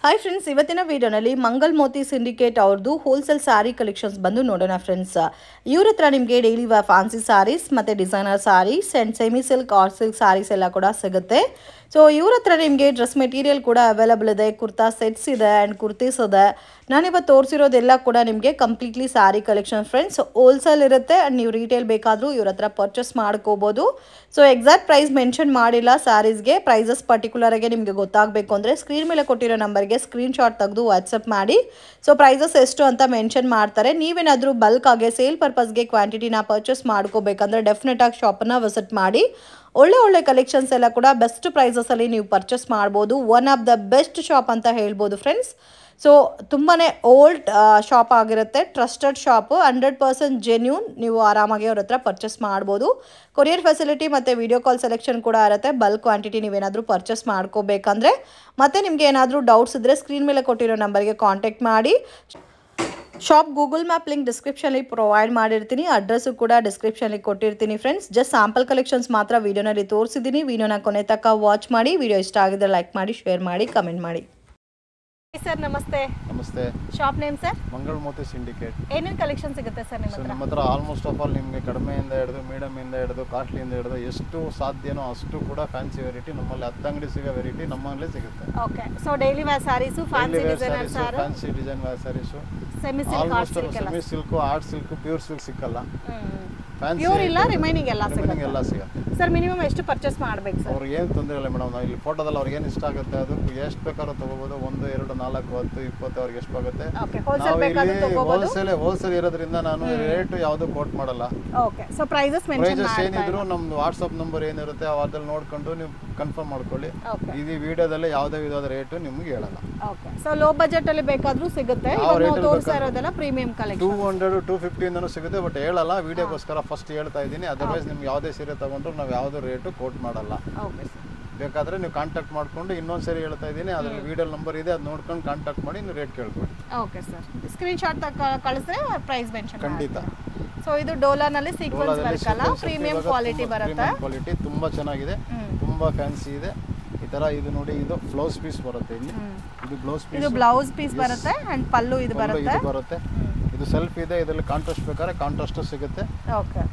Hi friends, ಇವತ್ತಿನ ವಿಡಿಯೋನಲ್ಲಿ Mangal Moti syndicate ಅವ್ರದ್ದು ಹೋಲ್ಸೇಲ್ ಸ್ಯಾರಿ ಕಲೆಕ್ಷನ್ಸ್ ಬಂದು ನೋಡೋಣ ಫ್ರೆಂಡ್ಸ್. ಇವ್ರ ಹತ್ರ ನಿಮಗೆ ಡೈಲಿ ಫ್ಯಾನ್ಸಿ ಸ್ಯಾರೀಸ್ ಮತ್ತು designer sarees and semi silk or silk sarees ಎಲ್ಲ ಕೂಡ ಸಿಗುತ್ತೆ. ಸೊ ಇವ್ರ ಹತ್ರ ನಿಮಗೆ ಡ್ರೆಸ್ ಮೆಟೀರಿಯಲ್ ಕೂಡ ಅವೈಲಬಲ್ ಇದೆ, ಕುರ್ತಾ ಸೆಟ್ಸ್ ಇದೆ ಆ್ಯಂಡ್ ಕುರ್ತೀಸ್ ಇದೆ. ನಾನಿವತ್ತು ತೋರಿಸಿರೋದೆಲ್ಲ ಕೂಡ ನಿಮಗೆ completely sari collection friends. Wholesale ಇರುತ್ತೆ ಆ್ಯಂಡ್ ನೀವು ರೀಟೇಲ್ ಬೇಕಾದರೂ ಇವ್ರ ಹತ್ರ ಪರ್ಚೇಸ್ ಮಾಡ್ಕೋಬೋದು. ಸೊ ಎಕ್ಸಾಕ್ಟ್ ಪ್ರೈಸ್ ಮೆನ್ಷನ್ ಮಾಡಿಲ್ಲ ಸ್ಯಾರೀಸ್ಗೆ. ಪ್ರೈಸಸ್ ಪರ್ಟಿಕ್ಯುಲರಾಗಿ ನಿಮಗೆ ಗೊತ್ತಾಗಬೇಕು ಅಂದರೆ ಸ್ಕ್ರೀನ್ ಮೇಲೆ ಕೊಟ್ಟಿರೋ ನಂಬರ್ಗೆ ಸ್ಕ್ರೀನ್ಶಾಟ್ ತೆಗೆದು ವಾಟ್ಸಪ್ ಮಾಡಿ. ಸೊ ಪ್ರೈಸಸ್ ಎಷ್ಟು ಅಂತ ಮೆನ್ಷನ್ ಮಾಡ್ತಾರೆ. ನೀವೇನಾದರೂ ಬಲ್ಕ್ ಆಗಿ ಸೇಲ್ ಪರ್ಪಸ್ಗೆ ಕ್ವಾಂಟಿಟಿನ ಪರ್ಚೇಸ್ ಮಾಡ್ಕೋಬೇಕಂದ್ರೆ ಡೆಫಿನೆಟಾಗಿ ಶಾಪನ್ನು ವಿಸಿಟ್ ಮಾಡಿ. ಒಳ್ಳೆ ಕಲೆಕ್ಷನ್ಸ್ ಎಲ್ಲ ಕೂಡ ಬೆಸ್ಟ್ ಪ್ರೈಸಸಲ್ಲಿ ನೀವು ಪರ್ಚೇಸ್ ಮಾಡ್ಬೋದು. One of the best shop ಅಂತ ಹೇಳ್ಬೋದು ಫ್ರೆಂಡ್ಸ್. ಸೊ ತುಂಬಾ ಓಲ್ಡ್ ಶಾಪ್ ಆಗಿರುತ್ತೆ, ಟ್ರಸ್ಟೆಡ್ ಶಾಪು, 100% ಜೆನ್ಯೂನ್. ನೀವು ಆರಾಮಾಗಿ ಅವ್ರ ಹತ್ರ ಪರ್ಚೇಸ್ ಮಾಡ್ಬೋದು. ಕೊರಿಯರ್ ಫೆಸಿಲಿಟಿ ಮತ್ತು ವಿಡಿಯೋ ಕಾಲ್ ಸೆಲೆಕ್ಷನ್ ಕೂಡ ಇರುತ್ತೆ. ಬಲ್ಕ್ ಕ್ವಾಂಟಿಟಿ ನೀವೇನಾದರೂ ಪರ್ಚೇಸ್ ಮಾಡ್ಕೋಬೇಕಂದ್ರೆ. ಮತ್ತು ನಿಮಗೆ ಏನಾದರೂ ಡೌಟ್ಸ್ ಇದ್ದರೆ ಸ್ಕ್ರೀನ್ ಮೇಲೆ ಕೊಟ್ಟಿರೋ ನಂಬರ್ಗೆ ಕಾಂಟ್ಯಾಕ್ಟ್ ಮಾಡಿ. ಶಾಪ್ ಗೂಗಲ್ ಮ್ಯಾಪ್ ಲಿಂಕ್ ಡಿಸ್ಕ್ರಿಪ್ಷನಲ್ಲಿ ಪ್ರೊವೈಡ್ ಮಾಡಿರ್ತೀನಿ, ಅಡ್ರೆಸ್ಸು ಕೂಡ ಡಿಸ್ಕ್ರಿಪ್ಷನಲ್ಲಿ ಕೊಟ್ಟಿರ್ತೀನಿ ಫ್ರೆಂಡ್ಸ್. ಜಸ್ಟ್ ಸ್ಯಾಂಪಲ್ ಕಲೆಕ್ಷನ್ಸ್ ಮಾತ್ರ ವೀಡಿಯೋನಲ್ಲಿ ತೋರಿಸಿದ್ದೀನಿ. ವೀಡಿಯೋನ ಕೊನೆ ತನಕ ವಾಚ್ ಮಾಡಿ. ವಿಡಿಯೋ ಇಷ್ಟ ಆಗಿದ್ರೆ ಲೈಕ್ ಮಾಡಿ, ಶೇರ್ ಮಾಡಿ, ಕಮೆಂಟ್ ಮಾಡಿ. ಸರ್ ನಮಸ್ತೆ. ನಮಸ್ತೆ. Shop name sir? Mangal Moti syndicate. ಏನೇನು ಕಲೆಕ್ಷನ್ ಸಿಗುತ್ತೆ ಸರ್ ನಿಮ್ಮ ಹತ್ರ? ನಮ್ಮ ಹತ್ರ ಆಲ್ಮೋಸ್ಟ್ ಆಫ್ ಆಲ್ ನಿಮಗೆ ಕಡಿಮೆಯಿಂದ ಹಿಡಿದು ಮೀಡಿಯಮಿಂದ ಹಿಡಿದು ಕಾಸ್ಟ್ಲಿಯಿಂದ ಹಿಡಿದು ಎಷ್ಟು ಸಾಧ್ಯನೋ ಅಷ್ಟು ಕೂಡ ಫ್ಯಾನ್ಸಿ ವೆರೈಟಿ ನಮ್ಮಲ್ಲಿ 10 ಅಂಗಡಿ ಸಿಗೋ ವೆರೈಟಿ ನಮ್ಮಲ್ಲೇ ಸಿಗುತ್ತೆ. Okay. So daily wear saris, fancy designer sari, fancy design wear saris, semi silk, art silk, semi silk, art silk, pure silk ಸಿಕ್ಕಲ್ಲ. ಫ್ಯಾನ್ಸಿ ಪ್ಯೂರ್ ಇಲ್ಲ, ರಿಮೈನಿಂಗ್ ಎಲ್ಲ ಸಿಗುತ್ತೆ. ಸರ್ ಮಿನಿಮಮ್ ಎಷ್ಟು ಪರ್ಚೇಸ್ ಮಾಡಬೇಕು ಸರ್? ಅವ್ರಿಗೆ ಏನು ತೊಂದರೆ ಇಲ್ಲ ಮೇಡಮ್. ನಾವು ಇಲ್ಲಿ ಫೋಟೋದಲ್ಲಿ ಅವ್ರಿಗೆ ಏನು ಇಷ್ಟ ಆಗುತ್ತೆ ಅದಕ್ಕೆ ಎಷ್ಟು ಬೇಕಾದ್ರೂ ತೊಗೋಬೋದು. 1, 2, 4, 10, 20 ಅವ್ರಿಗೆ ಎಷ್ಟು ಆಗುತ್ತೆ. ಹೋಲ್ಸೇಲ್ ಇರೋದ್ರಿಂದ ನಾನು ರೇಟ್ ಯಾವುದು ಕೋಟ್ ಮಾಡಲ್ಲ. ಓಕೆ. ಸೊ ಪ್ರೈಸಸ್ ಏನಿದ್ರು ನಮ್ದು ವಾಟ್ಸ್ಆಪ್ ನಂಬರ್ ಏನಿರುತ್ತೆ ಅದ್ರಲ್ಲಿ ನೋಡ್ಕೊಂಡು ನೀವು ಕನ್ಫರ್ಮ್ ಮಾಡ್ಕೊಳ್ಳಿ. ಇದು ವಿಡಿಯೋದಲ್ಲಿ ಯಾವುದೇ ವಿಧವಾದ ರೇಟ್ ನಿಮ್ಗೆ ಹೇಳಲ್ಲ. ಓಕೆ. ಸೊ ಲೋ ಬಜೆಟ್ ಅಲ್ಲಿ ಬೇಕಾದ್ರೂ ಸಿಗುತ್ತೆ. ತೋರಿಸ್ತಾ ಇರೋದೆಲ್ಲ ಪ್ರೀಮಿಯಂ ಕಲೆಕ್ಷನ್ 200 250 ಇಂದನೂ ಸಿಗುತ್ತೆ. ಬಟ್ ಹೇಳಲ್ಲ, ವಿಡಿಯೋಗೋಸ್ಕರ ಫಸ್ಟ್ ಹೇಳ್ತಾ ಇದ್ದೀನಿ. ಅದರ್ವೈಸ್ ನಿಮ್ಗೆ ಯಾವುದೇ ಸೀರೆ ತಗೊಂಡ್ರು ನಾವು ಯಾವುದೋ ರೇಟು ಕೋಟ್ ಮಾಡಲ್ಲ. ಬೇಕಾದ್ರೆ ನೀವು ಕಾಂಟ್ಯಾಕ್ಟ್ ಮಾಡ್ಕೊಂಡು ಇನ್ನೊಂದ್ಸರಿ ಹೇಳ್ತಾ ಇದ್ದೀನಿ, ಅದ್ರಲ್ಲಿ ವಿಡಿಯೋ ನಂಬರ್ ಇದೆ, ಅದು ನೋಡ್ಕೊಂಡು ಕಾಂಟ್ಯಾಕ್ಟ್ ಮಾಡಿ ನೀವು ರೇಟ್ ಕೇಳ್ಕೊಳ್ಳಿ. Okay sir. ಸ್ಕ್ರೀನ್ ಶಾಟ್ ಕಳಿಸಿದ್ರೆ ಪ್ರೈಸ್ ಮೆನ್ಷನ್ ಖಂಡಿತ. ಸೊ ಇದು ಡೋಲಾನಲ್ಲಿ ಸೀಕ್ವೆನ್ಸ್ ವರ್ಕ್ ಅಲ್ಲ, ಪ್ರೀಮಿಯಂ ಕ್ವಾಲಿಟಿ ಬರುತ್ತೆ. ಕ್ವಾಲಿಟಿ ತುಂಬಾ ಚೆನ್ನಾಗಿದೆ, ತುಂಬಾ ಫ್ಯಾನ್ಸಿ ಇದೆ. ಈ ತರ ಇದು ನೋಡಿ, ಇದು ಬ್ಲೌಸ್ ಪೀಸ್ ಬರುತ್ತೆ. ಇಲ್ಲಿ ಇದು ಬ್ಲೌಸ್ ಪೀಸ್ ಬರುತ್ತೆ ಅಂಡ್ ಪಲ್ಲು ಇದು ಬರುತ್ತೆ. ಇದು ಸೆಲ್ಫ್ ಇದೆ. ಇದರಲ್ಲಿ ಕಾಂಟ್ರಾಸ್ಟ್ ಬೇಕಾದ್ರೆ ಕಾಂಟ್ರಾಸ್ಟ್ ಸಿಗುತ್ತೆ. Okay.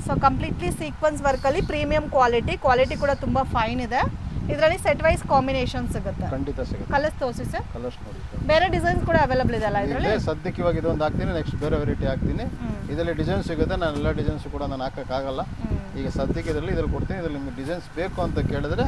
So completely sequence work ಅಲ್ಲಿ ಪ್ರೀಮಿಯಂ ಕ್ವಾಲಿಟಿ ಕೂಡ ತುಂಬಾ ಫೈನ್ ಇದೆ. ಇದರಲ್ಲಿ ಸೆಟ್ ವೈಸ್ ಕಾಂಬಿನೇಷನ್ ಸಿಗುತ್ತೆ. ಖಂಡಿತ ಸಿಗುತ್ತೆ. ಕಲರ್ಸ್ ತೋರಿಸಿ ಸರ್. ಕಲರ್ಸ್ ನೋಡಿ, ಬೇರೆ ಡಿಸೈನ್ಸ್ ಕೂಡ ಅವೈಲೇಬಲ್ ಇದೆ ಅಲ್ಲ ಇದರಲ್ಲಿ? ಸದ್ಯಕ್ಕೆ ಇವಾಗ ಇದೊಂದು ಹಾಕ್ತೀನಿ, ನೆಕ್ಸ್ಟ್ ಬೇರೆ ವೆರೈಟಿ ಹಾಕ್ತೀನಿ. ಇದರಲ್ಲಿ ಡಿಸೈನ್ ಸಿಗುತ್ತೆ. ನಾನು ಎಲ್ಲ ಡಿಸೈನ್ಸ್ ಕೂಡ ನಾನು ಹಾಕೋಕ್ಕಾಗಲ್ಲ. ಈಗ ಸದ್ಯಕ್ಕೆ ಇದ್ರಲ್ಲಿ ಕೊಡ್ತೀನಿ. ಇದರಲ್ಲಿ ನಿಮಗೆ ಡಿಸೈನ್ಸ್ ಬೇಕು ಅಂತ ಕೇಳಿದ್ರೆ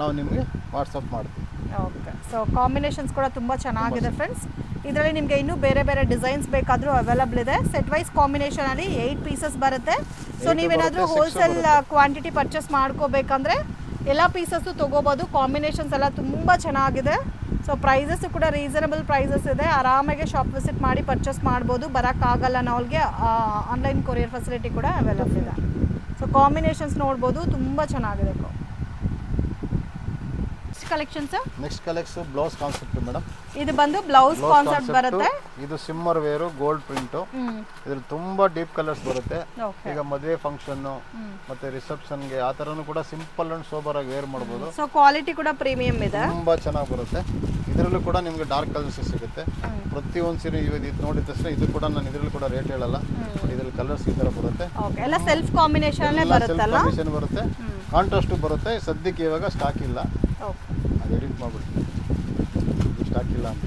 ನಾವು ನಿಮಗೆ ವಾಟ್ಸಪ್ ಮಾಡ್ತೀವಿ. ಓಕೆ. ಸೊ ಕಾಂಬಿನೇಷನ್ಸ್ ಕೂಡ ತುಂಬ ಚೆನ್ನಾಗಿದೆ ಫ್ರೆಂಡ್ಸ್. ಇದರಲ್ಲಿ ನಿಮಗೆ ಇನ್ನೂ ಬೇರೆ ಡಿಸೈನ್ಸ್ ಬೇಕಾದರೂ ಅವೈಲಬಲ್ ಇದೆ. ಸೆಟ್ ವೈಸ್ ಕಾಂಬಿನೇಷನಲ್ಲಿ 8 ಪೀಸಸ್ ಬರುತ್ತೆ. ಸೊ ನೀವೇನಾದರೂ ಹೋಲ್ಸೇಲ್ ಕ್ವಾಂಟಿಟಿ ಪರ್ಚೇಸ್ ಮಾಡ್ಕೋಬೇಕಂದ್ರೆ ಎಲ್ಲ ಪೀಸಸ್ಸು ತೊಗೋಬೋದು. ಕಾಂಬಿನೇಷನ್ಸ್ ಎಲ್ಲ ತುಂಬ ಚೆನ್ನಾಗಿದೆ. ಸೊ ಪ್ರೈಸಸ್ಸು ಕೂಡ ರೀಸನಬಲ್ ಪ್ರೈಸಸ್ ಇದೆ. ಆರಾಮಾಗಿ ಶಾಪ್ ವಿಸಿಟ್ ಮಾಡಿ ಪರ್ಚೇಸ್ ಮಾಡ್ಬೋದು. ಬರೋಕ್ಕಾಗಲ್ಲ ನಾವ್ಗೆ, ಆನ್ಲೈನ್ ಕೊರಿಯರ್ ಫೆಸಿಲಿಟಿ ಕೂಡ ಅವೈಲಬಲ್ ಇದೆ. ಸೊ ಕಾಂಬಿನೇಷನ್ಸ್ ನೋಡ್ಬೋದು, ತುಂಬ ಚೆನ್ನಾಗಿದೆ. Collections next collection blouse concept madam. ಇದು ಬಂದು ಬ್ಲೌಸ್ ಕಾನ್ಸೆಪ್ಟ್ ಬರುತ್ತೆ. ಇದು ಸಿಮ್ಮರ್ ವೇರು, ಗೋಲ್ಡ್ ಪ್ರಿಂಟ್. ಇದ್ರಲ್ಲಿ ತುಂಬಾ ಡೀಪ್ ಕಲರ್ಸ್ ಬರುತ್ತೆ. ಈಗ ಮದುವೆ ಫಂಕ್ಷನ್ ಮತ್ತೆ ರಿಸೆಪ್ಷನ್ ಗೆ ಆ ತರನು ಕೂಡ ಸಿಂಪಲ್ ಅಂಡ್ ಸೋಬರ್ ಆಗಿ ವೇರ್ ಮಾಡಬಹುದು. ಸೊ ಕ್ವಾಲಿಟಿ ಕೂಡ ಪ್ರೀಮಿಯಂ ಇದೆ, ತುಂಬಾ ಚೆನ್ನಾಗಿ ಬರುತ್ತೆ. ಇದರಲ್ಲೂ ಕೂಡ ನಿಮಗೆ ಡಾರ್ಕ್ ಕಲರ್ಸ್ ಸಿಗುತ್ತೆ. ಪ್ರತಿಯೊಂದು ಸೀರೆ ಇದು ನೋಡಿದ ತಕ್ಷಣ ಇದು ಕೂಡ ನಾನು ಇದರಲ್ಲಿ ಕೂಡ ರೇಟ್ ಹೇಳಲ್ಲ. ಇದರಲ್ಲಿ ಕಲರ್ಸ್ ಈ ತರ ಬರುತ್ತೆ. ಓಕೆ. ಎಲ್ಲ ಸೆಲ್ಫ್ ಕಾಂಬಿನೇಷನ್ ಬರುತ್ತೆ, ಕಾಂಟ್ರಾಸ್ಟ್ ಬರುತ್ತೆ. ಸದ್ಯಕ್ಕೆ ಇವಾಗ ಸ್ಟಾಕ್ ಇಲ್ಲ. ಓಕೆ. ಅದು ಎಡಿಟ್ ಮಾಡ್ಬಿಡ್ತೀನಿ, ಸ್ಟಾಕ್ ಇಲ್ಲ ಅಂತ.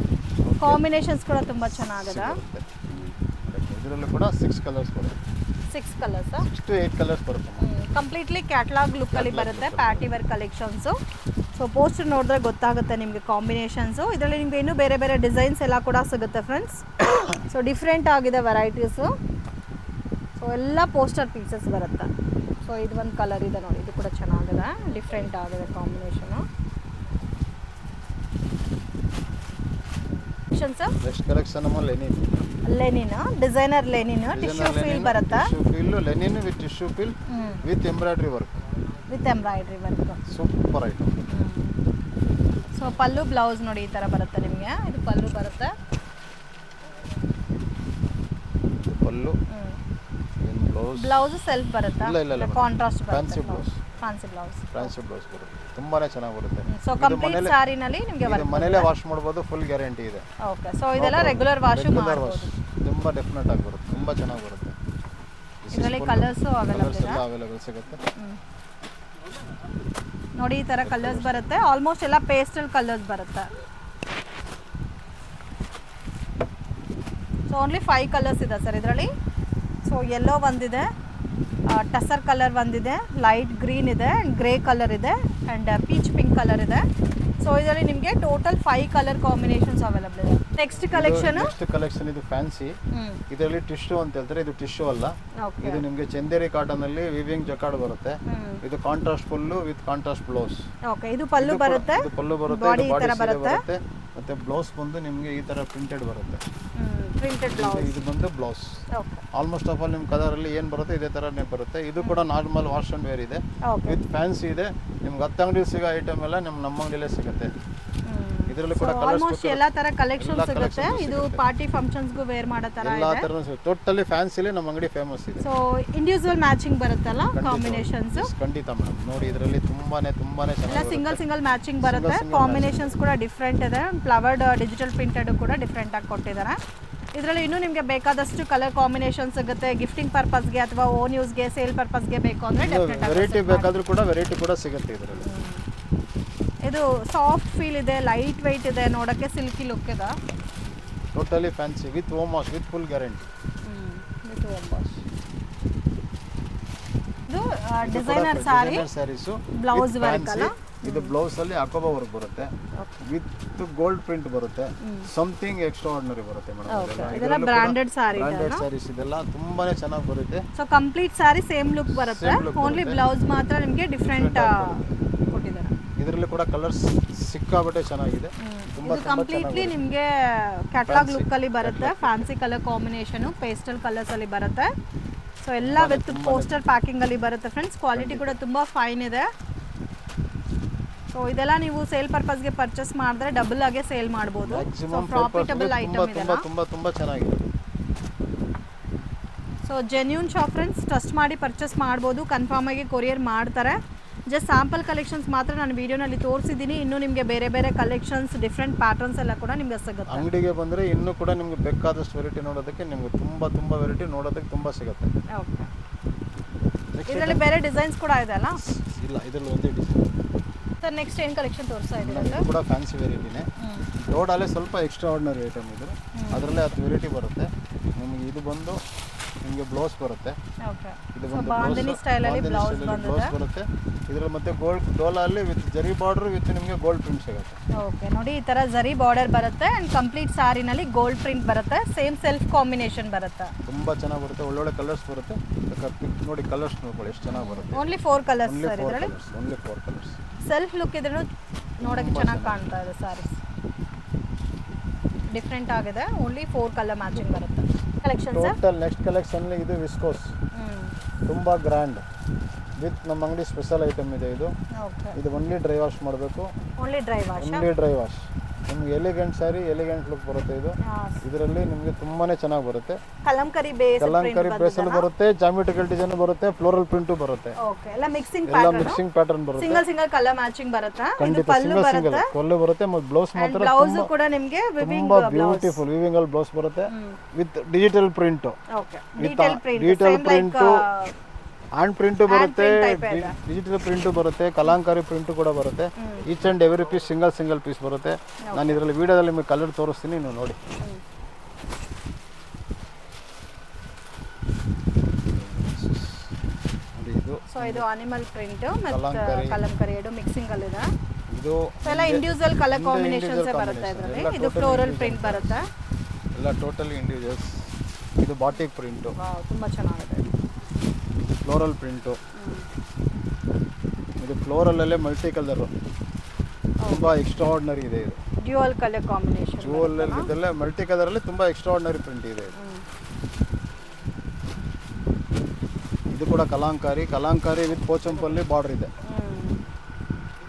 ಕಾಂಬಿನೇಷನ್ಸ್ ಕೂಡ ತುಂಬಾ ಚೆನ್ನಾಗಿದೆ. ಇದರಲ್ಲೂ ಕೂಡ 6 ಕಲರ್ಸ್ ಬರುತ್ತೆ. 6 ಕಲರ್ಸ್, 6 to 8 ಕಲರ್ಸ್ ಬರುತ್ತೆ. ಕಂಪ್ಲೀಟ್ಲಿ ಕ್ಯಾಟಲಾಗ್ ಲುಕ್ ಅಲ್ಲಿ ಬರುತ್ತೆ. Patty work collections. So poster ನೋಡಿದ್ರೆ ಗೊತ್ತಾಗುತ್ತೆ ನಿಮಗೆ ಕಾಂಬಿನೇಷನ್ಸು. ಇದರಲ್ಲಿ ನಿಮಗೆ ಇನ್ನೂ ಬೇರೆ ಡಿಸೈನ್ಸ್ ಎಲ್ಲ ಕೂಡ ಸಿಗುತ್ತೆ ಫ್ರೆಂಡ್ಸ್. ಸೊ ಡಿಫ್ರೆಂಟ್ ಆಗಿದೆ ವೆರೈಟೀಸು. ಸೊ ಎಲ್ಲ ಪೋಸ್ಟರ್ ಪೀಸಸ್ ಬರುತ್ತೆ. ಸೊ ಇದು ಒಂದು ಕಲರ್ ಇದೆ ನೋಡಿ, ಇದು ಕೂಡ ಚೆನ್ನಾಗಿದೆ, ಡಿಫ್ರೆಂಟ್ ಆಗಿದೆ combination. Next collection linen, designer linen, tissue feel ಬರುತ್ತೆ. Linen with tissue feel with embroidery work. Super item. So pallu blouse ನೋಡಿ ಈ ತರ ಬರುತ್ತೆ ನಿಮಗೆ. ಇದು ಪಲ್ಲು ಬರುತ್ತೆ. ಬ್ಲೌಸ್ ಸೆಲ್ಫ್ ಬರುತ್ತೆ, ಕಾಂಟ್ರಾಸ್ಟ್ ಬರುತ್ತೆ. ಫ್ಯಾನ್ಸಿ ಬ್ಲೌಸ್ ಬರುತ್ತೆ, ತುಂಬಾನೇ ಚೆನ್ನಾಗಿ ಬರುತ್ತೆ. ಸೊ ಕಂಪ್ಲೀಟ್ ಸಾರಿನಲ್ಲಿ ನಿಮಗೆ ಇದು ಮನೇಲೆ ವಾಶ್ ಮಾಡ್ಬೋದು, ಫುಲ್ ಗ್ಯಾರಂಟಿ ಇದೆ. ಓಕೆ, ಸೊ ಇದೆಲ್ಲ ರೆಗ್ಯುಲರ್ ವಾಶ್ ಮಾಡ್ಬೋದು, ತುಂಬಾ ಡೆಫಿನೆಟ್ ಆಗಿ ಬರುತ್ತೆ, ತುಂಬಾ ಚೆನ್ನಾಗಿ ಬರುತ್ತೆ. ಇದರಲ್ಲಿ ಕಲರ್ಸ್ ಅವೈಲೇಬಲ್ ಸಿಗುತ್ತೆ ನೋಡಿ. ಈ ತರ ಕಲರ್ಸ್ ಬರುತ್ತೆ, ಆಲ್ಮೋಸ್ಟ್ ಎಲ್ಲ ಪೇಸ್ಟಲ್ ಕಲರ್ಸ್ ಬರುತ್ತೆ. ಸೊ ಓನ್ಲಿ 5 ಕಲರ್ಸ್ ಇದೆ ಸರ್ ಇದರಲ್ಲಿ. ಸೊ ಯೆಲ್ಲೋ ಒಂದಿದೆ, ಟಸರ್ ಕಲರ್ ಒಂದಿದೆ, ಲೈಟ್ ಗ್ರೀನ್ ಇದೆ, ಗ್ರೇ ಕಲರ್ ಇದೆ ಆ್ಯಂಡ್ ಪೀಚ್ ಪಿಂಕ್ ಕಲರ್ ಇದೆ. ಸೊ ಇದರಲ್ಲಿ ನಿಮಗೆ ಟೋಟಲ್ 5 ಕಲರ್ ಕಾಂಬಿನೇಷನ್ಸ್ ಅವೈಲೇಬಲ್ ಇದೆ. ನೆಕ್ಸ್ಟ್ ಕಲೆಕ್ಷನ್ ಇದು ಫ್ಯಾನ್ಸಿ. ಇದರಲ್ಲಿ ಟಿಶ್ಯೂ ಅಂತ ಹೇಳ್ತಾರೆ, ಇದು ಟಿಶ್ಯೂ ಅಲ್ಲ, ಇದು ನಿಮಗೆ ಚಂದೇರಿ ಕಾಟನ್ ಅಲ್ಲಿ ವಿವಿಂಗ್ ಜಕಾರ್ಡ್ ಬರುತ್ತೆ. ಇದು contrast full with contrast blouse. Okay, ಇದು ಪಲ್ಲು ಬರುತ್ತೆ, ಬಾಡಿ ಬರುತ್ತೆ, ಮತ್ತೆ ಬ್ಲೌಸ್ ಬಂದು ನಿಮಗೆ ಈ ತರ ಪ್ರಿಂಟೆಡ್ ಬರುತ್ತೆ. ಪ್ರಿಂಟೆಡ್ ಬ್ಲೌಸ್ ಇದು ಬಂದು ಬ್ಲೌಸ್. ಆಲ್ಮೋಸ್ಟ್ ಆಫ್ ಆಲ್ ನಿಮ್ಮ ಕಲರ್ ಅಲ್ಲಿ ಏನು ಬರುತ್ತೆ ಇದೇ ತರನೇ ಬರುತ್ತೆ. ಇದು ಕೂಡ ನಾರ್ಮಲ್ ವಾಶ್ ಅಂಡ್ ವೇರ್ ಇದೆ, ವಿತ್ ಫ್ಯಾನ್ಸಿ ಇದೆ. ನಿಮ್ಗೆ 10 ಅಂಗಡಿ ಸಿಗೋ ಐಟಮ್ ಎಲ್ಲ ನಮ್ಮ ಅಂಗಡಿಯಲ್ಲೇ ಸಿಗುತ್ತೆ. ಇದರಲ್ಲಿ ಕೂಡ ಆಲ್ಮೋಸ್ಟ್ ಎಲ್ಲಾ ತರ ಕಲೆಕ್ಷನ್ ಸಿಗುತ್ತೆ. ಇದು ಪಾರ್ಟಿ ಫಂಕ್ಷನ್ಸ್ ಗೂ ವೇರ್ ಮಾಡೋ ತರ ಇದೆ. ಎಲ್ಲಾ ತರ ಟೋಟಲಿ ಫ್ಯಾನ್ಸಿಲಿ ನಮ್ಮ ಅಂಗಡಿ ಫೇಮಸ್ ಇದೆ. ಸೊ ಇಂಡಿವಿಜುವಲ್ ಮ್ಯಾಚಿಂಗ್ ಬರುತ್ತಲ್ಲ ಕಾಂಬಿನೇಷನ್ಸ್. ಖಂಡಿತ ಮೇಡಮ್, ನೋಡಿ ಇದರಲ್ಲಿ ತುಂಬಾನೇ ಚೆನ್ನಾಗಿ ಎಲ್ಲ ಸಿಂಗಲ್ ಮ್ಯಾಚಿಂಗ್ ಬರುತ್ತೆ. ಕಾಂಬಿನೇಷನ್ಸ್ ಕೂಡ ಡಿಫ್ರೆಂಟ್ ಇದೆ. ಫ್ಲವರ್ಡ್ ಡಿಜಿಟಲ್ ಪ್ರಿಂಟೆಡ್ ಕೂಡ ಡಿಫ್ರೆಂಟ್ ಆಗಿ ಕೊಟ್ಟಿದ್ದಾರೆ. ಇದರಲ್ಲಿ ಇನ್ನೂ ನಿಮಗೆ ಬೇಕಾದಷ್ಟು ಕಲರ್ ಕಾಂಬಿನೇಷನ್ ಸಿಗುತ್ತೆ. ಗಿಫ್ಟಿಂಗ್ ಪರ್ಪಸ್ಗೆ ಅಥವಾ ಓನ್ ಯೂಸ್ಗೆ, ಸೇಲ್ ಪರ್ಪಸ್ಗೆ ಬೇಕು ಅಂದ್ರೆ ಡೆಫಿನೆಟ್ ಆಗಿ ವೆರೈಟಿ ಬೇಕಾದ್ರೂ ಕೂಡ ವೆರೈಟಿ ಕೂಡ ಸಿಗುತ್ತೆ ಇದರಲ್ಲಿ. ಇದು ಸಾಫ್ಟ್ ಫೀಲ್ ಇದೆ, ಲೈಟ್ ವೆಯ್ಟ್ ಇದೆ, ನೋಡಕ್ಕೆ ಸಿಲ್ಕಿ ಲುಕ್ ಇದೆ. Totally fancy with home wash with full guarantee. With home wash. ಇದು ಡಿಸೈನರ್ ಸ್ಯಾರೀಸ್, ಬ್ಲೌಸ್ ವರ್ಕ್ ಅಲ್ಲ. ಇದು ಬ್ಲೌಸ್ ಅಲ್ಲಿ ಅಕೋಬಾ ವರ್ಕ್ ಬರುತ್ತೆ, ವಿತ್ ಗೋಲ್ಡ್ ಪ್ರಿಂಟ್ ಬರುತ್ತೆ. ಸಮಥಿಂಗ್ ಎಕ್ಸ್ಟ್ರಾ ಆರ್ಡಿನರಿ ಬರುತ್ತೆ ಮೇಡಮ್. ಇದೆಲ್ಲ ಬ್ರಾಂಡೆಡ್ ಸ್ಯಾರೀಸ್ ಇದೆಲ್ಲ ತುಂಬಾನೇ ಚೆನ್ನಾಗಿ ಬರುತ್ತೆ. So complete sari same look ಬರುತ್ತೆ, ಓನ್ಲಿ ಬ್ಲೌಸ್ ಮಾತ್ರ ನಿಮಗೆ ಡಿಫರೆಂಟ್ ಕೊಟ್ಟಿದ್ದಾರೆ. ಇದರಲ್ಲಿ ಕೂಡ ಕಲರ್ಸ್ ಸಿಕ್ಕಾಬಟ್ಟೆ ಚೆನ್ನಾಗಿದೆ. ಇದು ಕಂಪ್ಲೀಟ್ಲಿ ನಿಮಗೆ ಕ್ಯಾಟಲಾಗ್ ಲುಕ್ ಅಲ್ಲಿ ಬರುತ್ತೆ. Fancy colour combination, pastel colours ಅಲ್ಲಿ ಬರುತ್ತೆ. ಸೊ ಎಲ್ಲ ವಿತ್ ಪೋಸ್ಟರ್ ಪ್ಯಾಕಿಂಗ್ ಅಲ್ಲಿ ಬರುತ್ತೆ ಫ್ರೆಂಡ್ಸ್. ಕ್ವಾಲಿಟಿ ಕೂಡ ತುಂಬಾ ಫೈನ್ ಇದೆ. ಸೊ ಇದೆಲ್ಲ ನೀವು ಸೇಲ್ ಪರ್ಪಸ್ಗೆ ಪರ್ಚೇಸ್ ಮಾಡಿದ್ರೆ ಡಬಲ್ ಆಗಿ ಸೇಲ್ ಮಾಡಬಹುದು. ಸೊ ಪ್ರಾಫಿಟಬಲ್ ಐಟಮ್ ಇದೆ. ತುಂಬಾ ಚೆನ್ನಾಗಿದೆ. So genuine shop friends, trust ಮಾಡಿ ಪರ್ಚೇಸ್ ಮಾಡ್ಬೋದು. ಕನ್ಫರ್ಮ್ ಆಗಿ ಕೊರಿಯರ್ ಮಾಡ್ತಾರೆ. ಜಸ್ಟ್ ಸ್ಯಾಂಪಲ್ ಕಲೆಕ್ಷನ್ಸ್ ಮಾತ್ರ ನಾನು ವಿಡಿಯೋನಲ್ಲಿ ತೋರಿಸಿದ್ದೀನಿ. ಇನ್ನು ನಿಮಗೆ ಬೇರೆ ಬೇರೆ ಕಲೆಕ್ಷನ್ಸ್, ಡಿಫ್ರೆಂಟ್ ಪ್ಯಾಟರ್ನ್ಸ್ ಎಲ್ಲ ಕೂಡ ನಿಮಗೆ ಸಿಗುತ್ತೆ. ಅಂಗಡಿಗೆ ಬಂದರೆ ಇನ್ನೂ ಕೂಡ ನಿಮಗೆ ಬೇಕಾದಷ್ಟು ವೆರೈಟಿ ನೋಡೋದಕ್ಕೆ ನಿಮಗೆ ತುಂಬಾ ವೆರೈಟಿ ನೋಡೋದಕ್ಕೆ ತುಂಬ ಸಿಗುತ್ತೆ. ಓಕೆ, ಇದರಲ್ಲಿ ಬೇರೆ ಡಿಸೈನ್ಸ್ ಕೂಡ ಇದೆ ಅಲ್ಲ? ಇಲ್ಲ, ಇದರಲ್ಲಿ ಒಂದೇ ಡಿಸೈನ್. ಸರ್ ನೆಕ್ಸ್ಟ್ ಏನು ಕಲೆಕ್ಷನ್ ತೋರಿಸ್ತಾ ಇದ್ದೀರಾ? ಇದು ಕೂಡ ಫ್ಯಾನ್ಸಿ ವೆರೈಟಿನೇ. ಲೋಡಲ್ಲೇ ಸ್ವಲ್ಪ ಎಕ್ಸ್ಟ್ರಾ ಆರ್ಡಿನರಿ ಐಟಮ್ ಇದು. ಅದರಲ್ಲೇ 10 ವೆರೈಟಿ ಬರುತ್ತೆ ನಿಮಗೆ. ಇದು ಬಂದು ನಿಮಗೆ ಬ್ಲೌಸ್ ಬರುತ್ತೆ. ಇದು ಬಂದು ಬಾಂಧನಿ ಸ್ಟೈಲ್ ಅಲ್ಲಿ ಬ್ಲೌಸ್ ಬರುತ್ತೆ. ಇದರಲ್ಲಿ ಮತ್ತೆ ಗೋಲ್ಡ್ ಡೋಲಾ ಅಲ್ಲಿ ವಿತ್ ಜರಿ ಬಾರ್ಡರ್ ವಿತ್ ನಿಮಗೆ ಗೋಲ್ಡ್ ಪ್ರಿಂಟ್ ಸಿಗುತ್ತೆ. ಓಕೆ, ನೋಡಿ ಈ ತರ ಜರಿ ಬಾರ್ಡರ್ ಬರುತ್ತೆ ಅಂಡ್ ಕಂಪ್ಲೀಟ್ ಸಾರಿನಲ್ಲಿ ಗೋಲ್ಡ್ ಪ್ರಿಂಟ್ ಬರುತ್ತೆ. ಸೇಮ್ ಸೆಲ್ಫ್ ಕಾಂಬಿನೇಷನ್ ಬರುತ್ತೆ. ತುಂಬಾ ಚೆನ್ನಾಗಿ ಬರುತ್ತೆ. ಒಳ್ಳೊಳ್ಳೆ ಕಲರ್ಸ್ ಬರುತ್ತೆ. ನೋಡಿ ಕಲರ್ಸ್ ನೋಡ್ಕೊಳ್ಳಿ ಎಷ್ಟು ಚೆನ್ನಾಗಿ ಬರುತ್ತೆ. ಓನ್ಲಿ 4 ಕಲರ್ಸ್ ಸರ್ ಇದರಲ್ಲಿ. Only 4 colours. ಸೆಲ್ಫ್ ಲುಕ್ ಇದ್ರೂ ನೋಡಕ್ಕೆ ಚೆನ್ನಾಗಿ ಕಾಣ್ತಾ ಇದೆ. ಸಾರೀಸ್ ಡಿಫ್ರೆಂಟ್ ಆಗಿದೆ. ಓನ್ಲಿ 4 ಕಲರ್ ಮ್ಯಾಚಿಂಗ್ ಬರುತ್ತೆ. Collection sir total next collection ಇದು ವಿಸ್ಕೋಸ್. ತುಂಬಾ ಗ್ರ್ಯಾಂಡ್ ವಿತ್ ನಮ್ಮ ಅಂಗಡಿ ಸ್ಪೆಷಲ್ ಐಟಮ್ ಇದೆ ಇದು. ಇದು ಓನ್ಲಿ ಡ್ರೈ ವಾಶ್ ಮಾಡಬೇಕು. Only dry wash. ನಿಮಗೆ ಎಲಿಗೆಂಟ್ ಸ್ಯಾರಿ, ಎಲಿಗೆಂಟ್ ಲುಕ್ ಬರುತ್ತೆ ಇದು. ಇದರಲ್ಲಿ ನಿಮಗೆ ತುಂಬಾನೇ ಚೆನ್ನಾಗಿ ಬರುತ್ತೆ. ಕಲಂಕರಿ ಬೇಸ್ ಅಲ್ಲಿ ಬರುತ್ತೆ, ಜಾಮೆಟ್ರಿಕಲ್ ಡಿಸೈನ್ ಬರುತ್ತೆ, ಫ್ಲೋರಲ್ ಪ್ರಿಂಟ್ ಬರುತ್ತೆ. ಓಕೆ, ಎಲ್ಲ ಮಿಕ್ಸಿಂಗ್ ಪ್ಯಾಟರ್ನ್ ಬರುತ್ತೆ. ಸಿಂಗಲ್ ಕಲರ್ ಮ್ಯಾಚಿಂಗ್ ಬರುತ್ತೆ. ಇದು ಪಲ್ಲು ಬರುತ್ತೆ. ಮತ್ತು ಬ್ಲೌಸ್ ಮಾತ್ರ ಬ್ಲೌಸ್ ಕೂಡ ನಿಮಗೆ ತುಂಬಾ ಬ್ಯೂಟಿಫುಲ್ ವಿವಿಂಗ್ ಅಲ್ಲಿ ಬ್ಲೌಸ್ ಬರುತ್ತೆ with digital print. Okay, digital print hand print ಬರುತ್ತೆ, ಡಿಜಿಟಲ್ ಪ್ರಿಂಟ್ ಬರುತ್ತೆ, ಕಲಾಂಕಾರಿ ಪ್ರಿಂಟ್ ಕೂಡ ಬರುತ್ತೆ. Each and every piece single piece ಬರುತ್ತೆ. ನಾನು ಇದರಲ್ಲಿ ವಿಡಿಯೋದಲ್ಲಿ ನಿಮಗೆ ಕಲರ್ ತೋರಿಸ್ತೀನಿ, ನೀವು ನೋಡಿ. ಇದು ಅನಿಮಲ್ ಪ್ರಿಂಟ್ ಮತ್ತು ಕಲಂಕಾರಿ ಎರಡು ಮಿಕ್ಸಿಂಗ್ ಅಲ್ಲಿ ಇದೆ. ಇದು ಎಲ್ಲ ಇಂಡಿವಿಜುವಲ್ ಕಲರ್ ಕಾಂಬಿನೇಷನ್ಸ್ ಬರುತ್ತೆ ಇದರಲ್ಲಿ. ಇದು ಫ್ಲೋರಲ್ ಪ್ರಿಂಟ್ ಬರುತ್ತೆ. ಎಲ್ಲ ಟೋಟಲಿ ಇಂಡಿವಿಜುವಲ್ಸ್. ಇದು ಬಾಟಿಕ್ ಪ್ರಿಂಟ್. ತುಂಬಾ ಚೆನ್ನಾಗಿದೆ. Floral print. ಇದು ಫ್ಲೋರಲ್ಲೇ ಮಲ್ಟಿ ಕಲರ್, ತುಂಬ ಎಕ್ಸ್ಟ್ರಾ ಆರ್ಡಿನರಿ ಇದೆ ಇದು. Dual colour combination. ಇದೆಲ್ಲ ಮಲ್ಟಿ ಕಲರಲ್ಲಿ ತುಂಬ ಎಕ್ಸ್ಟ್ರಾ ಆರ್ಡಿನರಿ ಪ್ರಿಂಟ್ ಇದೆ ಇದು. ಇದು ಕೂಡ ಕಲಾಂಕಾರಿ ವಿತ್ ಪೋಚಂಪಲ್ಲಿ ಬಾರ್ಡರ್ ಇದೆ.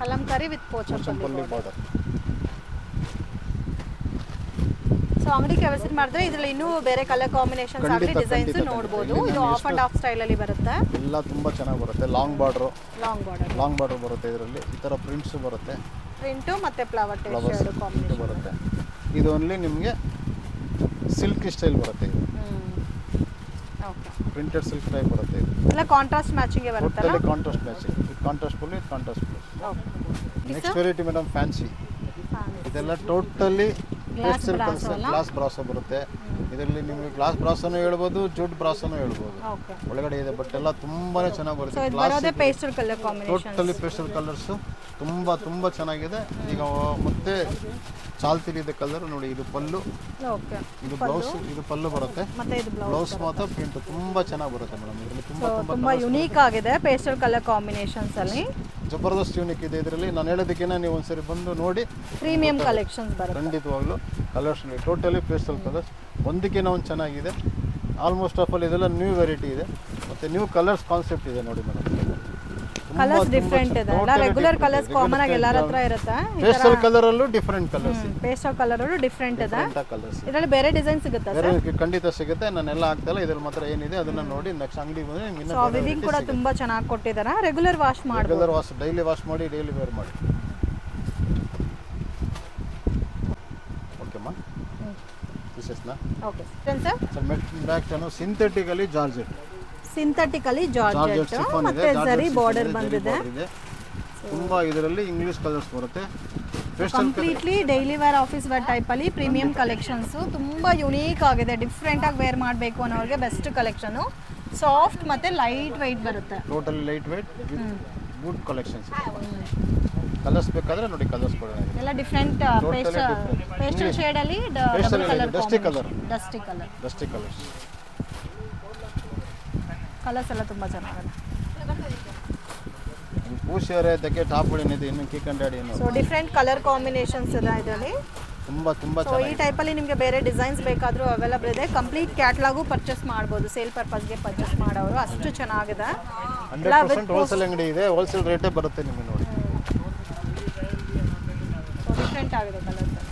Kalamkari with Pochampally border. So ಅಂಗಡಿಗೆ ವಿಸಿಟ್ ಮಾಡಿದ್ರೆ ಇದರಲ್ಲಿ ಇನ್ನೂ ಬೇರೆ ಕಲರ್ ಕಾಂಬಿನೇಷನ್ಸ್ ಆಗಲಿ ಡಿಸೈನ್ಸ್ ನೋಡಬಹುದು. ಇದು ಆಫ್ ಅಂಡ್ ಆಫ್ ಸ್ಟೈಲ್ ಅಲ್ಲಿ ಬರುತ್ತೆ. ಎಲ್ಲ ತುಂಬಾ ಚೆನ್ನಾಗಿ ಬರುತ್ತೆ. ಲಾಂಗ್ ಬಾರ್ಡರ್ ಬರುತ್ತೆ. ಇದರಲ್ಲಿ ಈ ತರ ಪ್ರಿಂಟ್ಸ್ ಬರುತ್ತೆ. ಪ್ರಿಂಟ್ ಮತ್ತೆ ಫ್ಲವರ್ ಟೆಕ್ಸ್ಚರ್ ಕಾಂಬಿನೇಷನ್ ಬರುತ್ತೆ. ಇದು ಓನ್ಲಿ ನಿಮಗೆ ಸಿಲ್ಕ್ ಸ್ಟೈಲ್ ಬರುತ್ತೆ. ಇದು ಓಕೆ, ಪ್ರಿಂಟೆಡ್ ಸಿಲ್ಕ್ ಟೈಪ್ ಬರುತ್ತೆ. ಇದು ಎಲ್ಲ ಕಾಂಟ್ರಾಸ್ಟ್ ಮ್ಯಾಚಿಂಗ್ ಬರುತ್ತೆ. Totally contrast matching. ಇದು ಕಾಂಟ್ರಾಸ್ಟ್ ಫುಲ್, ಇದು contrast plus. Okay, next variety madam fancy. ಇದೆಲ್ಲ ಟೋಟಲಿ ಗ್ಲಾಸ್ ಬ್ರಾಸೋ ಬರುತ್ತೆ. ಇದರಲ್ಲಿ ನಿಮಗೆ ಗ್ಲಾಸ್ ಬ್ರಾಸೋನು ಹೇಳ್ಬೋದು, ಜೂಟ್ ಬ್ರಾಸೋನು ಹೇಳ್ಬೋದು. ಒಳಗಡೆ ಇದೆ ಬಟ್ ಎಲ್ಲ ತುಂಬಾನೇ ಚೆನ್ನಾಗಿ ಬರುತ್ತೆ. Pastel colour combination, totally pastel colours ತುಂಬಾ ಚೆನ್ನಾಗಿದೆ. ಈಗ ಮತ್ತೆ ಚಾಲ್ತಿಲಿ ಇದೆ ಕಲರ್ ನೋಡಿ. ಇದು ಪಲ್ಲು, ಇದು ಬ್ಲೌಸ್, ಇದು ಪಲ್ಲು ಬರುತ್ತೆ. ಮತ್ತೆ ಇದು ಬ್ಲೌಸ್ ಮಾತ್ರ ಪ್ರಿಂಟ್ ತುಂಬಾ ಚೆನ್ನಾಗಿ ಬರುತ್ತೆ ಮೇಡಮ್. ಇದರಲ್ಲಿ ತುಂಬಾ ಯುನೀಕ್ ಆಗಿದೆ ಪೇಸ್ಟಲ್ ಕಲರ್ ಕಾಂಬಿನೇಷನ್ಸ್ ಅಲ್ಲಿ. ಜಬರ್ದಸ್ತ್ ಯೂನಿಕ್ ಇದೆ ಇದರಲ್ಲಿ. ನಾನು ಹೇಳೋದಕ್ಕಿಂತ ನೀವು ಒಂದ್ಸರಿ ಬಂದು ನೋಡಿ. ಪ್ರೀಮಿಯಂ ಕಲೆಕ್ಷನ್ಸ್ ಬರುತ್ತೆ ಖಂಡಿತವಾಗ್ಲೂ. ಕಲರ್ಸ್ ಟೋಟಲಿ ಪೇಸ್ಟಲ್ ಕಲರ್ಸ್ ಒಂದಕ್ಕಿಂತ ಒಂದು ಚೆನ್ನಾಗಿದೆ. ಆಲ್ಮೋಸ್ಟ್ ಆಫ್ ಆಲ್ ಇದೆಲ್ಲ ನ್ಯೂ ವೆರೈಟಿ ಇದೆ. ಮತ್ತೆ ನ್ಯೂ ಕಲರ್ಸ್ ಕಾನ್ಸೆಪ್ಟ್ ಇದೆ ನೋಡಿ ಮೇಡಮ್. ಕಲರ್ಸ್ ಡಿಫರೆಂಟ್ ಇದೆ. ಎಲ್ಲ ರೆಗ್ಯುಲರ್ ಕಲರ್ಸ್ ಕಾಮನ್ ಆಗಿ ಎಲ್ಲರ ಹತ್ರ ಇರುತ್ತೆ. ಪೇಸ್ಟಲ್ ಕಲರ್ ಅಲ್ಲೂ ಡಿಫರೆಂಟ್ ಕಲರ್ಸ್ ಇದೆ. ಪೇಸ್ಟಲ್ ಕಲರ್ ಅಲ್ಲೂ ಡಿಫರೆಂಟ್ ಇದೆ. ಕಲರ್ಸ್ ಇದರಲ್ಲಿ ಬೇರೆ ಡಿಸೈನ್ ಸಿಗುತ್ತೆ ಸರ್? ಖಂಡಿತ ಸಿಗುತ್ತೆ. ನಾನೆಲ್ಲ ಆಗ್ತಲ್ಲ ಇದ್ರಲ್ಲಿ ಮಾತ್ರ ಏನಿದೆ ಅದನ್ನ ನೋಡಿ ನೆಕ್ಸ್ಟ್ ಅಂಗಡಿ ಬಂದ್ರೆ ನಿಮಗೆ ಸೊ ವಿವಿಂಗ್ ಕೂಡ ತುಂಬಾ ಚೆನ್ನಾಗಿ ಕೊಟ್ಟಿದ್ದಾರೆ. ರೆಗ್ಯುಲರ್ ವಾಶ್ ಮಾಡಿ, ರೆಗ್ಯುಲರ್ ವಾಶ್, ಡೈಲಿ ವಾಶ್ ಮಾಡಿ, ಡೈಲಿ ವೇರ್ ಮಾಡಿ. ಓಕೆಮಾ, ವಿಶೇಷನಾ? Okay sir. ಸರ್ ಬ್ಯಾಕ್ ಚಾನು ಸಿಂಥೆಟಿಕಲಿ ಜಾರ್ಜೆಟ್, ಮತ್ತೆ ಜರಿ ಬಾರ್ಡರ್ ಬಂದಿದೆ. ತುಂಬಾ ಇದರಲ್ಲಿ ಇಂಗ್ಲಿಷ್ ಕಲರ್ಸ್ ಬರುತ್ತೆ. Completely daily wear, office wear type ಅಲ್ಲಿ ಪ್ರೀಮಿಯಂ ಕಲೆಕ್ಷನ್ಸ್. ತುಂಬಾ ಯುನೀಕ್ ಆಗಿದೆ. ಡಿಫ್ರೆಂಟ್ ಆಗಿ ವೇರ್ ಮಾಡಬೇಕು ಅನ್ನೋರಿಗೆ ಬೆಸ್ಟ್ ಕಲೆಕ್ಷನ್. ಸಾಫ್ಟ್ ಮತ್ತೆ ಲೈಟ್ ವೈಟ್ ಬರುತ್ತೆ. Totally light white with good collections. Colours ಬೇಕಾದ್ರೆ ನೋಡಿ, ಕಲರ್ಸ್ ಕೊಡೋಣ. ಎಲ್ಲ ಡಿಫರೆಂಟ್ ಪೇಸ್ಟಲ್ ಶೇಡ್ ಅಲ್ಲಿ double colour, dusty colour, dusty colours ಎಲ್ಲ ತುಂಬಾ ಚೆನ್ನಾಗಿದೆ. ಪೂಷಿಯರೆ ಅದಕ್ಕೆ ಟಾಪ್ ಏನಿದೆ ಇನ್ನು ಕೀಕಂಡಾಡಿ ಏನು. ಸೊ ಡಿಫರೆಂಟ್ ಕಲರ್ ಕಾಂಬಿನೇಷನ್ಸ್ ಇದೆ ಇದರಲ್ಲಿ. ತುಂಬಾ ಚೆನ್ನಾಗಿದೆ. ಈ ಟೈಪ್ ಅಲ್ಲಿ ನಿಮಗೆ ಬೇರೆ ಡಿಸೈನ್ಸ್ ಬೇಕಾದರೂ ಅವೈಲೇಬಲ್ ಇದೆ. ಕಂಪ್ಲೀಟ್ ಕ್ಯಾಟಲಾಗು ಪರ್ಚೇಸ್ ಮಾಡಬಹುದು. ಸೇಲ್ ಪರ್ಪಸ್ಗೆ ಪರ್ಚೇಸ್ ಮಾಡೋರು ಅಷ್ಟು ಚೆನ್ನಾಗಿದೆ. 100% ಹೋಲ್ಸೇಲ್ ಅಂಗಡಿ ಇದೆ. ಹೋಲ್ಸೇಲ್ ರೇಟೇ ಬರುತ್ತೆ ನಿಮಗೆ ನೋಡಿ. ಡಿಫರೆಂಟ್ ಆಗಿದೆ ಕಲರ್ಸ್.